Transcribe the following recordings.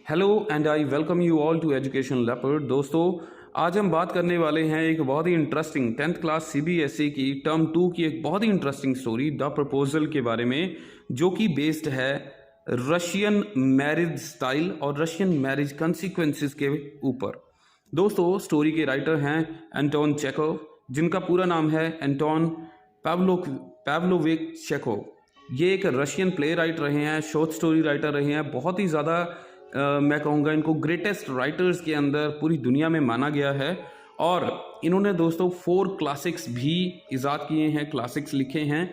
Hello and I welcome you all to Education Leopard. दोस्तों, आज हम बात करने वाले हैं एक बहुत ही इंटरेस्टिंग 10th क्लास सीबीएसई की टर्म 2 की एक बहुत ही इंटरेस्टिंग स्टोरी द प्रपोजल के बारे में, जो कि बेस्ड है रशियन मैरिज स्टाइल और रशियन मैरिज कंसिक्वेंसेस के ऊपर। दोस्तों, स्टोरी के राइटर हैं एंटोन चेकोव, जिनका पूरा नाम है एंटोन पाव्लोविच चेकोव। ये एक रशियन प्ले राइट रहे हैं, शॉर्ट स्टोरी राइटर रहे हैं। बहुत ही ज़्यादा मैं कहूँगा इनको ग्रेटेस्ट राइटर्स के अंदर पूरी दुनिया में माना गया है। और इन्होंने दोस्तों 4 क्लासिक्स भी इजाद किए हैं, क्लासिक्स लिखे हैं।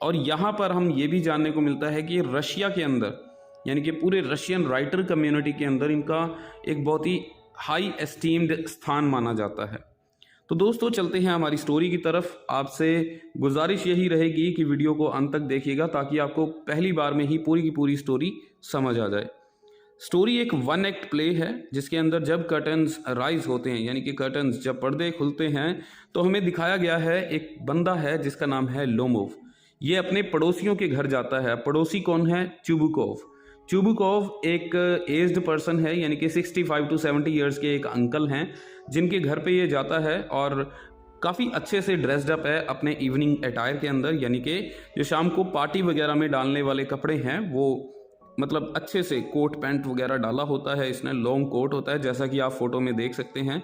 और यहाँ पर हम ये भी जानने को मिलता है कि रशिया के अंदर, यानी कि पूरे रशियन राइटर कम्युनिटी के अंदर इनका एक बहुत ही हाई एस्टीम्ड स्थान माना जाता है। तो दोस्तों, चलते हैं हमारी स्टोरी की तरफ। आपसे गुजारिश यही रहेगी कि वीडियो को अंत तक देखिएगा, ताकि आपको पहली बार में ही पूरी की पूरी स्टोरी समझ आ जाए। स्टोरी एक 1 एक्ट प्ले है, जिसके अंदर जब कर्टन्स राइज होते हैं, यानी कि कर्टन्स जब पर्दे खुलते हैं, तो हमें दिखाया गया है एक बंदा है जिसका नाम है लोमोव। ये अपने पड़ोसियों के घर जाता है। पड़ोसी कौन है? चुबुकोव। चुबुकोव एक एज्ड पर्सन है, यानी कि 65 to 70 ईयर्स के एक अंकल हैं, जिनके घर पे ये जाता है और काफ़ी अच्छे से ड्रेस्ड अप है अपने इवनिंग अटायर के अंदर, यानी कि जो शाम को पार्टी वगैरह में डालने वाले कपड़े हैं, वो मतलब अच्छे से कोट पैंट वगैरह डाला होता है इसने, लॉन्ग कोट होता है, जैसा कि आप फोटो में देख सकते हैं।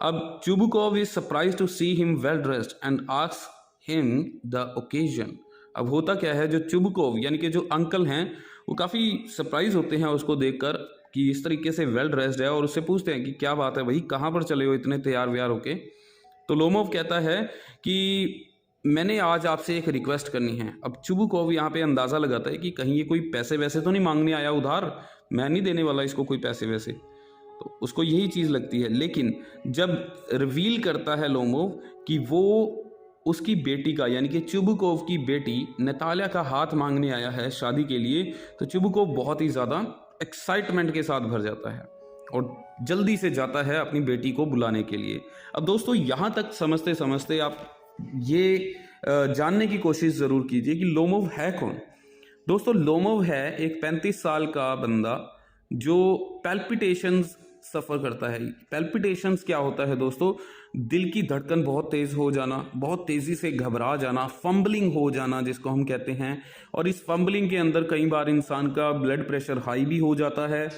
अब Chubukov is surprise to see him well dressed and asks him the occasion. अब होता क्या है, जो चुबुकोव यानी कि जो अंकल हैं, वो काफ़ी सरप्राइज होते हैं उसको देखकर कि इस तरीके से वेल ड्रेस्ड है, और उससे पूछते हैं कि क्या बात है भाई, कहाँ पर चले हो इतने तैयार व्यार होके। तो लोमोव कहता है कि मैंने आज आपसे एक रिक्वेस्ट करनी है। अब चुबुकोव यहाँ पे अंदाज़ा लगाता है कि कहीं ये कोई पैसे वैसे तो नहीं मांगने आया उधार, मैं नहीं देने वाला इसको कोई पैसे वैसे, तो उसको यही चीज़ लगती है। लेकिन जब रिवील करता है लोमोव कि वो उसकी बेटी का, यानी कि चुबुकोव की बेटी नतालिया का हाथ मांगने आया है शादी के लिए, तो चुबुकोव बहुत ही ज़्यादा एक्साइटमेंट के साथ भर जाता है और जल्दी से जाता है अपनी बेटी को बुलाने के लिए। अब दोस्तों, यहाँ तक समझते समझते आप ये जानने की कोशिश ज़रूर कीजिए कि लोमोव है कौन। दोस्तों, लोमोव है एक 35 साल का बंदा जो पैल्पिटेशंस सफ़र करता है। पैल्पिटेशंस क्या होता है दोस्तों? दिल की धड़कन बहुत तेज़ हो जाना, बहुत तेज़ी से घबरा जाना, फंबलिंग हो जाना जिसको हम कहते हैं। और इस फंबलिंग के अंदर कई बार इंसान का ब्लड प्रेशर हाई भी हो जाता है,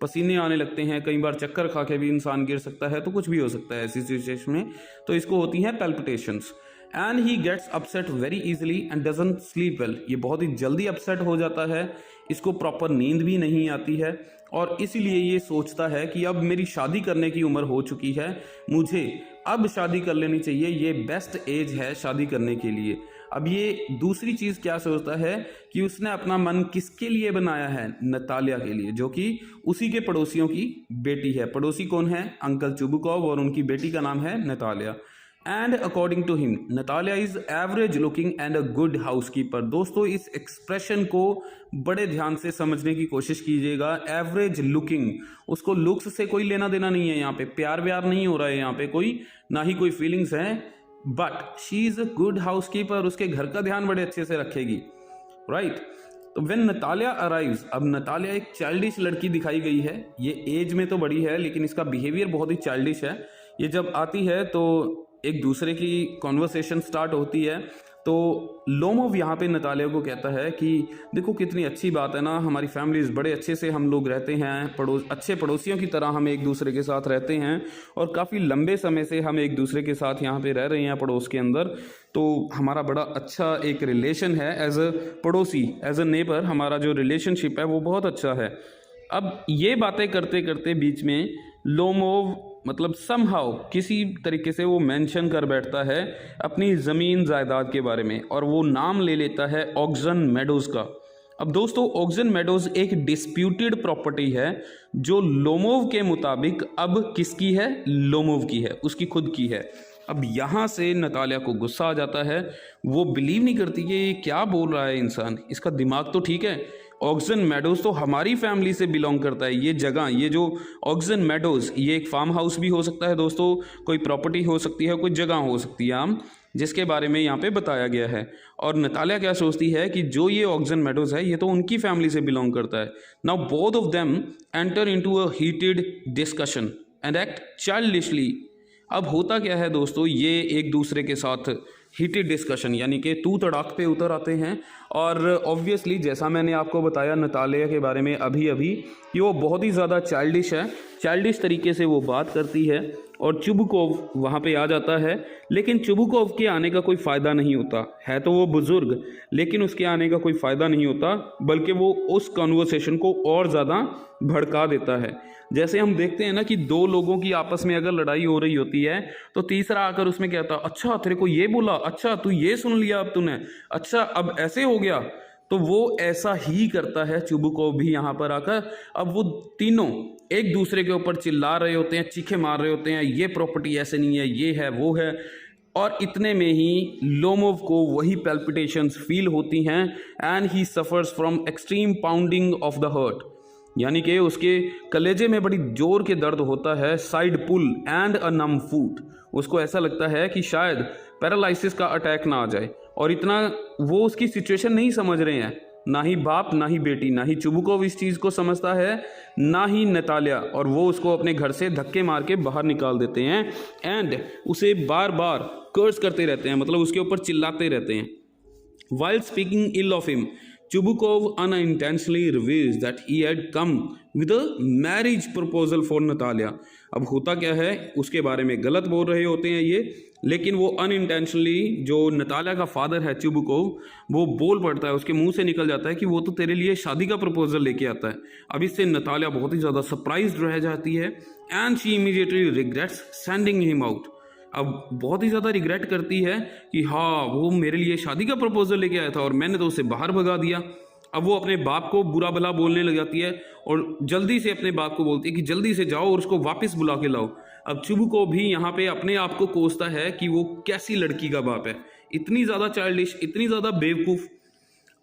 पसीने आने लगते हैं, कई बार चक्कर खा के भी इंसान गिर सकता है, तो कुछ भी हो सकता है ऐसी सिचुएशन में। तो इसको होती हैं palpitations. And he gets upset very easily and doesn't sleep well. ये बहुत ही जल्दी अपसेट हो जाता है, इसको प्रॉपर नींद भी नहीं आती है, और इसीलिए ये सोचता है कि अब मेरी शादी करने की उम्र हो चुकी है, मुझे अब शादी कर लेनी चाहिए, ये बेस्ट एज है शादी करने के लिए। अब ये दूसरी चीज़ क्या सोचता है कि उसने अपना मन किसके लिए बनाया है? नतालिया के लिए, जो कि उसी के पड़ोसियों की बेटी है। पड़ोसी कौन है? अंकल चुबुकोव, और उनकी बेटी का नाम है Natalia. And according to him Natalia is average looking and a good housekeeper. दोस्तों, इस एक्सप्रेशन को बड़े ध्यान से समझने की कोशिश कीजिएगा। एवरेज लुकिंग, उसको लुक्स से कोई लेना देना नहीं है, यहाँ पे प्यार व्यार नहीं हो रहा है, यहाँ पे कोई ना ही कोई फीलिंग्स हैं, but she is a good housekeeper. उसके घर का ध्यान बड़े अच्छे से रखेगी, राइट। तो व्हेन नतालिया अराइव्स, अब नतालिया एक चाइल्डिश लड़की दिखाई गई है, ये एज में तो बड़ी है लेकिन इसका बिहेवियर बहुत ही चाइल्डिश है। ये जब आती है तो एक दूसरे की कॉन्वर्सेशन स्टार्ट होती है। तो लोमोव यहाँ पे नतालिया को कहता है कि देखो कितनी अच्छी बात है ना, हमारी फैमिलीज बड़े अच्छे से हम लोग रहते हैं, अच्छे पड़ोसियों की तरह हम एक दूसरे के साथ रहते हैं, और काफ़ी लंबे समय से हम एक दूसरे के साथ यहाँ पे रह रहे हैं पड़ोस के अंदर। तो हमारा बड़ा अच्छा एक रिलेशन है, एज अ पड़ोसी, एज अ नेबर, हमारा जो रिलेशनशिप है वो बहुत अच्छा है। अब ये बातें करते करते बीच में लोमोव मतलब समहाउ किसी तरीके से वो मेंशन कर बैठता है अपनी ज़मीन जायदाद के बारे में, और वो नाम ले लेता है ऑक्सन मेडोज़ का। अब दोस्तों, ऑक्सन मेडोज़ एक डिस्प्यूटेड प्रॉपर्टी है, जो लोमोव के मुताबिक अब किसकी है? लोमोव की है, उसकी खुद की है। अब यहाँ से नतालिया को गुस्सा आ जाता है, वो बिलीव नहीं करती कि ये क्या बोल रहा है इंसान, इसका दिमाग तो ठीक है। ऑक्सन मेडोज तो हमारी फैमिली से बिलोंग करता है। ये जगह, ये जो ऑक्सन मेडोज, ये एक फार्म हाउस भी हो सकता है दोस्तों, कोई प्रॉपर्टी हो सकती है, कोई जगह हो सकती है आम, जिसके बारे में यहाँ पे बताया गया है। और नतालिया क्या सोचती है कि जो ये ऑक्सन मेडोज है ये तो उनकी फैमिली से बिलोंग करता है। Now both of them enter into a heated discussion and act childishly. अब होता क्या है दोस्तों, ये एक दूसरे के साथ हीटेड डिस्कशन यानी कि तू तड़ाक पे उतर आते हैं। और ऑब्वियसली जैसा मैंने आपको बताया नतालिया के बारे में अभी अभी कि वो बहुत ही ज़्यादा चाइल्डिश है, चाइल्डिश तरीके से वो बात करती है। और चुबुकोव वहाँ पे आ जाता है, लेकिन चुबुकोव के आने का कोई फ़ायदा नहीं होता है। तो वो बुज़ुर्ग, लेकिन उसके आने का कोई फ़ायदा नहीं होता, बल्कि वो उस कॉन्वर्सेशन को और ज़्यादा भड़का देता है। जैसे हम देखते हैं ना कि दो लोगों की आपस में अगर लड़ाई हो रही होती है तो तीसरा आकर उसमें कहता, अच्छा तेरे को ये बोला, अच्छा तू ये सुन लिया अब तूने, अच्छा अब ऐसे हो गया। तो वो ऐसा ही करता है चुबुकोव भी यहाँ पर आकर। अब वो तीनों एक दूसरे के ऊपर चिल्ला रहे होते हैं, चीखे मार रहे होते हैं, ये प्रॉपर्टी ऐसे नहीं है, ये है वो है। और इतने में ही लोमोव को वही पैल्पिटेशंस फील होती हैं and he suffers from extreme pounding of the heart, यानी कि उसके कलेजे में बड़ी जोर के दर्द होता है, साइड पुल एंड अ नम फूट। उसको ऐसा लगता है कि शायद पैरालिसिस का अटैक ना आ जाए। और इतना वो उसकी सिचुएशन नहीं समझ रहे हैं, ना ही बाप ना ही बेटी, ना ही चुबुकोव इस चीज़ को समझता है, ना ही नतालिया। और वो उसको अपने घर से धक्के मार के बाहर निकाल देते हैं एंड उसे बार बार कर्स करते रहते हैं, मतलब उसके ऊपर चिल्लाते रहते हैं। While speaking ill of him, Chubukov unintentionally reveals that he had come with a marriage proposal for Natalia. अब होता क्या है, उसके बारे में गलत बोल रहे होते हैं ये, लेकिन वो अनइंटेंशनली जो नतालिया का फादर है चुबुकोव, वो बोल पड़ता है, उसके मुंह से निकल जाता है कि वो तो तेरे लिए शादी का प्रपोजल लेके आता है। अब इससे नतालिया बहुत ही ज़्यादा सरप्राइज्ड रह जाती है and she immediately regrets sending him out. अब बहुत ही ज़्यादा रिग्रेट करती है कि हाँ वो मेरे लिए शादी का प्रपोजल लेके आया था और मैंने तो उसे बाहर भगा दिया। अब वो अपने बाप को बुरा भला बोलने लग जाती है और जल्दी से अपने बाप को बोलती है कि जल्दी से जाओ और उसको वापस बुला के लाओ। अब चुबुको भी यहाँ पे अपने आप को कोसता है कि वो कैसी लड़की का बाप है, इतनी ज़्यादा चाइल्डिश, इतनी ज़्यादा बेवकूफ़।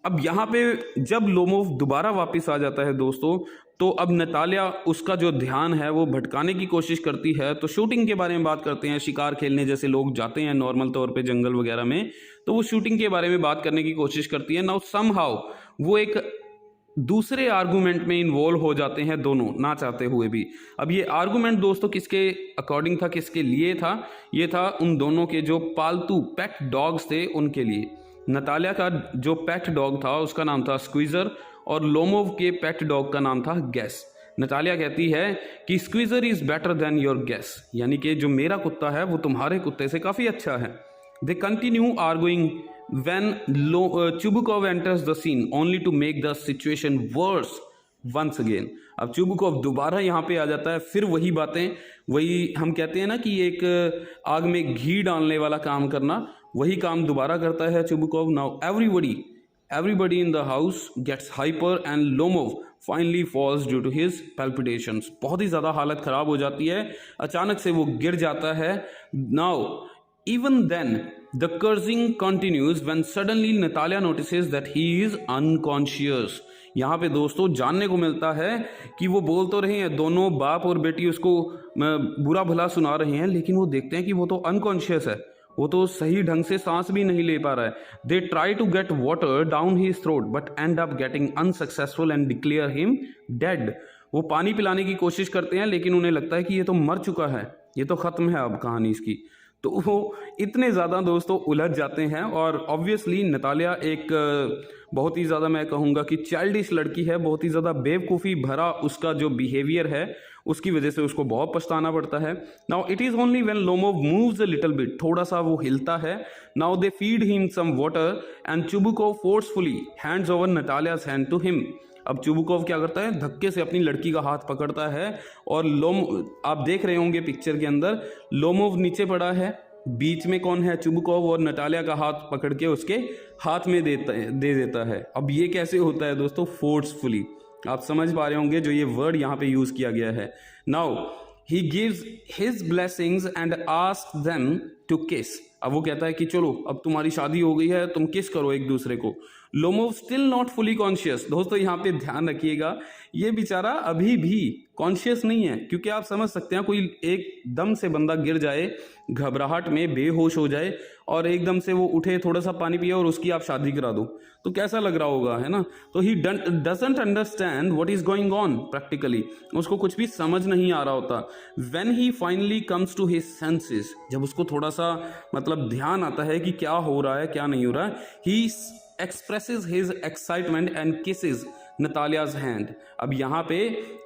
अब यहाँ पे जब लोमोव दोबारा वापस आ जाता है दोस्तों, तो अब नतालिया उसका जो ध्यान है वो भटकाने की कोशिश करती है। तो शूटिंग के बारे में बात करते हैं, शिकार खेलने जैसे लोग जाते हैं नॉर्मल तौर पे जंगल वगैरह में, तो वो शूटिंग के बारे में बात करने की कोशिश करती है। नाउ समहाउ वो एक दूसरे आर्गूमेंट में इन्वॉल्व हो जाते हैं दोनों, ना चाहते हुए भी। अब ये आर्गूमेंट दोस्तों किसके अकॉर्डिंग था, किसके लिए था? ये था उन दोनों के जो पालतू पेट डॉग्स थे उनके लिए। नतालिया का जो पेट डॉग था उसका नाम था स्क्वीज़र और लोमोव के पेट डॉग का नाम था गैस। नतालिया कहती है कि squeezer is better than your gas, यानी कि जो मेरा कुत्ता है वो तुम्हारे कुत्ते से काफ़ी अच्छा है। They continue arguing when Chubukov enters the scene only to make the situation worse once again। अब चुबुकोव दोबारा यहाँ पे आ जाता है, फिर वही बातें, वही हम कहते हैं ना कि एक आग में घी डालने वाला काम करना, वही काम दोबारा करता है Chubukov. Now everybody in the house gets hyper and Lomov finally falls due to his palpitations। बहुत ही ज़्यादा हालत ख़राब हो जाती है, अचानक से वो गिर जाता है। Now even then the cursing continues when suddenly Natalia notices that he is unconscious। यहाँ पे दोस्तों जानने को मिलता है कि वो बोल तो रहे हैं, दोनों बाप और बेटी उसको बुरा भला सुना रहे हैं, लेकिन वो देखते हैं कि वो तो अनकॉन्शियस है, वो तो सही ढंग से सांस भी नहीं ले पा रहा है। They try to get water down his throat but end up getting unsuccessful and declare him dead. वो पानी पिलाने की कोशिश करते हैं, लेकिन उन्हें लगता है कि ये तो मर चुका है, ये तो ख़त्म है अब कहानी इसकी। तो वो इतने ज़्यादा दोस्तों उलझ जाते हैं। और ऑब्वियसली नतालिया एक बहुत ही ज़्यादा, मैं कहूँगा कि चाइल्डिश लड़की है, बहुत ही ज़्यादा बेवकूफ़ी भरा उसका जो बिहेवियर है, उसकी वजह से उसको बहुत पछताना पड़ता है। Now it is only when Lomov moves a little bit, थोड़ा सा वो हिलता है। Now they feed him some water and Chubukov forcefully hands over Natalia's hand to him. अब चुबुकोव क्या करता है, धक्के से अपनी लड़की का हाथ पकड़ता है और आप देख रहे होंगे पिक्चर के अंदर, लोमोव नीचे पड़ा है, बीच में कौन है, चुबुकोव, और नतालिया का हाथ पकड़ के उसके हाथ में दे देता है। अब ये कैसे होता है दोस्तों, फोर्सफुली। आप समझ पा रहे होंगे जो ये वर्ड यहाँ पे यूज किया गया है। Now he gives his blessings and asks them to kiss. अब वो कहता है कि चलो अब तुम्हारी शादी हो गई है, तुम किस करो एक दूसरे को। Lomov still not fully conscious. दोस्तों यहाँ पे ध्यान रखिएगा, ये बेचारा अभी भी कॉन्शियस नहीं है, क्योंकि आप समझ सकते हैं कोई एकदम से बंदा गिर जाए, घबराहट में बेहोश हो जाए और एकदम से वो उठे, थोड़ा सा पानी पिए और उसकी आप शादी करा दो, तो कैसा लग रहा होगा, है ना। तो he doesn't understand what is going on practically, उसको कुछ भी समझ नहीं आ रहा होता। When he finally comes to his senses, जब उसको थोड़ा सा मतलब ध्यान आता है कि क्या हो रहा है क्या नहीं हो रहा है, he expresses his excitement and kisses Natalia's hand. अब यहाँ पे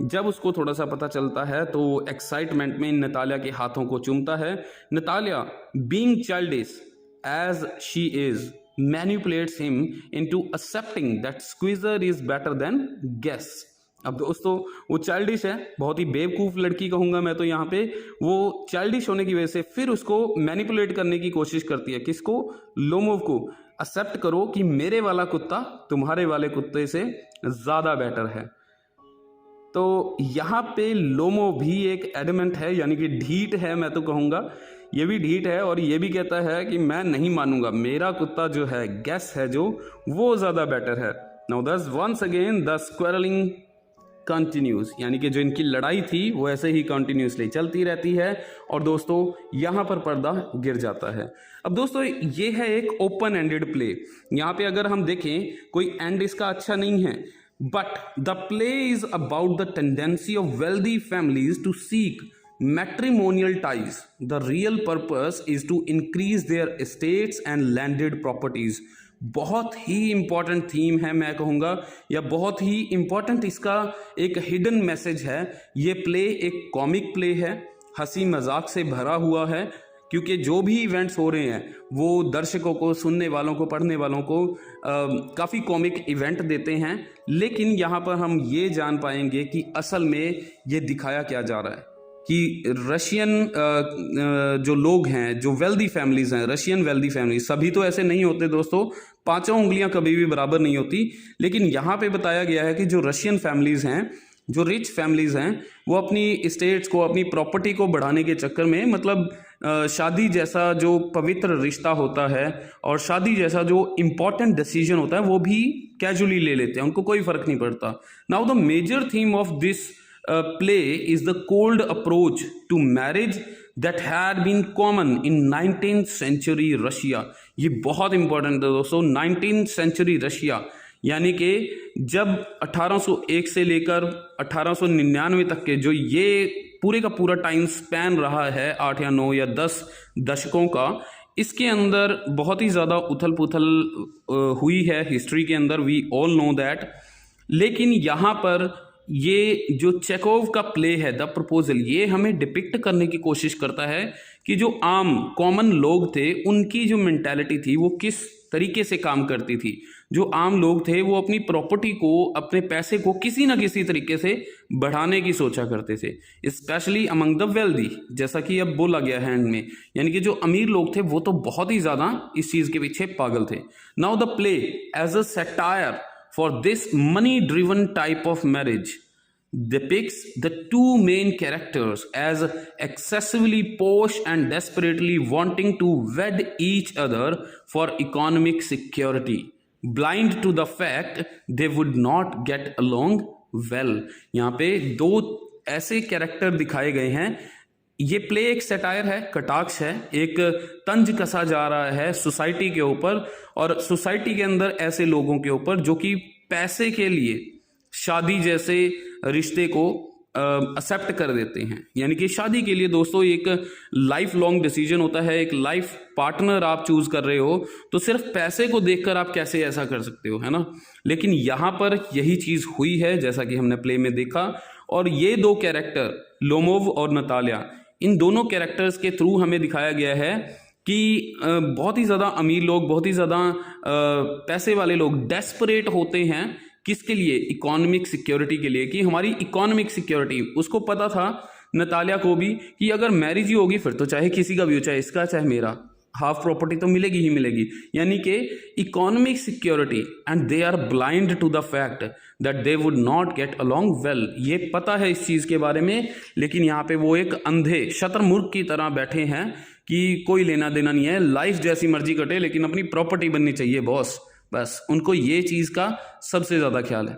जब उसको थोड़ा सा पता चलता है तो एक्साइटमेंट में नतालिया के हाथों को चूमता है। Natalia being childish as she is manipulates him into accepting that Squeezer is better than Guess. अब दोस्तों वो चाइल्डिश है, बहुत ही बेवकूफ़ लड़की कहूँगा मैं तो यहाँ पे। वो चाइल्डिश होने की वजह से फिर उसको मैनिपुलेट करने की कोशिश करती है, किसको, लोमोव को। एक्सेप्ट करो कि मेरे वाला कुत्ता तुम्हारे वाले कुत्ते से ज़्यादा बेटर है। तो यहाँ पे लोमो भी एक एडमेंट है, यानी कि ढीठ है, मैं तो कहूँगा ये भी ढीठ है और ये भी कहता है कि मैं नहीं मानूंगा, मेरा कुत्ता जो है, गैस है जो, वो ज़्यादा बेटर है। नाउ दस वंस अगेन द स्क्वेरलिंग कंटिन्यूज, यानी कि जो इनकी लड़ाई थी वो ऐसे ही कंटिन्यूसली चलती रहती है और दोस्तों यहाँ पर पर्दा गिर जाता है। अब दोस्तों ये है एक ओपन एंडेड प्ले। यहाँ पे अगर हम देखें कोई एंड इसका अच्छा नहीं है, but the play is about the tendency of wealthy families to seek matrimonial ties. The real purpose is to increase their estates and landed properties. बहुत ही इंपॉर्टेंट थीम है मैं कहूँगा, या बहुत ही इंपॉर्टेंट इसका एक हिडन मैसेज है। ये प्ले एक कॉमिक प्ले है, हंसी मजाक से भरा हुआ है, क्योंकि जो भी इवेंट्स हो रहे हैं वो दर्शकों को, सुनने वालों को, पढ़ने वालों को काफ़ी कॉमिक इवेंट देते हैं। लेकिन यहाँ पर हम ये जान पाएंगे कि असल में ये दिखाया क्या जा रहा है कि रशियन जो लोग हैं, जो वेल्दी फैमिलीज़ हैं, रशियन वेल्दी फैमिलीज, सभी तो ऐसे नहीं होते दोस्तों, पांचों उंगलियां कभी भी बराबर नहीं होती। लेकिन यहाँ पे बताया गया है कि जो रशियन फैमिलीज़ हैं, जो रिच फैमिलीज़ हैं, वो अपनी स्टेट्स को, अपनी प्रॉपर्टी को बढ़ाने के चक्कर में, मतलब शादी जैसा जो पवित्र रिश्ता होता है और शादी जैसा जो इम्पॉर्टेंट डिसीजन होता है वो भी कैजुअली ले लेते हैं, उनको कोई फ़र्क नहीं पड़ता। Now the major theme of this play is the cold approach to marriage that had been common in 19th century Russia। ये बहुत इंपॉर्टेंट है दोस्तों, 19th century रशिया, यानी कि जब 1801 से लेकर 1899 तक के जो ये पूरे का पूरा टाइम स्पैन रहा है, 8 या 9 या 10 दशकों का, इसके अंदर बहुत ही ज़्यादा उथल पुथल हुई है हिस्ट्री के अंदर, वी ऑल नो दैट। लेकिन यहाँ पर ये जो चेकोव का प्ले है द प्रपोजल, ये हमें डिपिक्ट करने की कोशिश करता है कि जो आम कॉमन लोग थे उनकी जो मेंटालिटी थी वो किस तरीके से काम करती थी। जो आम लोग थे वो अपनी प्रॉपर्टी को, अपने पैसे को किसी ना किसी तरीके से बढ़ाने की सोचा करते थे, स्पेशली अमंग द वेल्दी, जैसा कि अब बोला गया है एंड में, यानी कि जो अमीर लोग थे वो तो बहुत ही ज़्यादा इस चीज़ के पीछे पागल थे। Now the play as a satire for this money-driven type of marriage depicts the two main characters as excessively posh and desperately wanting to wed each other for economic security, blind to the fact they would not get along well। यहाँ पे दो ऐसे character दिखाए गए हैं। ये play एक satire है, कटाक्ष है, एक तंज कसा जा रहा है सोसाइटी के ऊपर और सोसाइटी के अंदर ऐसे लोगों के ऊपर जो कि पैसे के लिए शादी जैसे रिश्ते को एक्सेप्ट कर देते हैं। यानी कि शादी के लिए दोस्तों एक लाइफ लॉन्ग डिसीजन होता है, एक लाइफ पार्टनर आप चूज कर रहे हो तो सिर्फ पैसे को देखकर आप कैसे ऐसा कर सकते हो, है ना। लेकिन यहाँ पर यही चीज़ हुई है जैसा कि हमने प्ले में देखा। और ये दो कैरेक्टर लोमोव और नतालिया, इन दोनों कैरेक्टर्स के थ्रू हमें दिखाया गया है कि बहुत ही ज़्यादा अमीर लोग, बहुत ही ज़्यादा पैसे वाले लोग डेस्परेट होते हैं किसके लिए, इकोनॉमिक सिक्योरिटी के लिए, कि हमारी इकोनॉमिक सिक्योरिटी, उसको पता था नतालिया को भी कि अगर मैरिज ही होगी फिर तो चाहे किसी का भी हो, चाहे इसका चाहे मेरा, हाफ प्रॉपर्टी तो मिलेगी ही मिलेगी। यानी कि economic security, and they are blind to the fact that they would not get along well. ये पता है इस चीज़ के बारे में, लेकिन यहाँ पे वो एक अंधे शतरमुर्ग की तरह बैठे हैं कि कोई लेना देना नहीं है, लाइफ जैसी मर्जी कटे लेकिन अपनी प्रॉपर्टी बननी चाहिए बॉस, बस उनको ये चीज़ का सबसे ज़्यादा ख्याल है।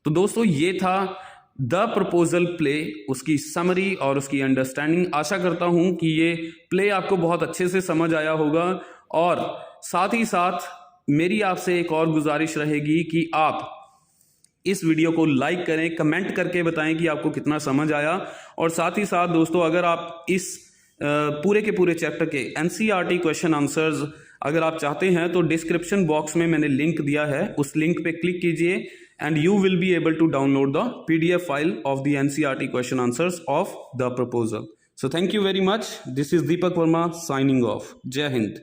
तो दोस्तों ये था द प्रपोजल प्ले, उसकी समरी और उसकी अंडरस्टैंडिंग। आशा करता हूँ कि ये प्ले आपको बहुत अच्छे से समझ आया होगा, और साथ ही साथ मेरी आपसे एक और गुजारिश रहेगी कि आप इस वीडियो को लाइक करें, कमेंट करके बताएं कि आपको कितना समझ आया। और साथ ही साथ दोस्तों अगर आप इस पूरे के पूरे चैप्टर के एनसीईआरटी क्वेश्चन आंसर्स अगर आप चाहते हैं तो डिस्क्रिप्शन बॉक्स में मैंने लिंक दिया है, उस लिंक पे क्लिक कीजिए and you will be able to download the PDF file of the NCERT question answers of the proposal. So thank you very much. This is Deepak Verma signing off. जय हिंद।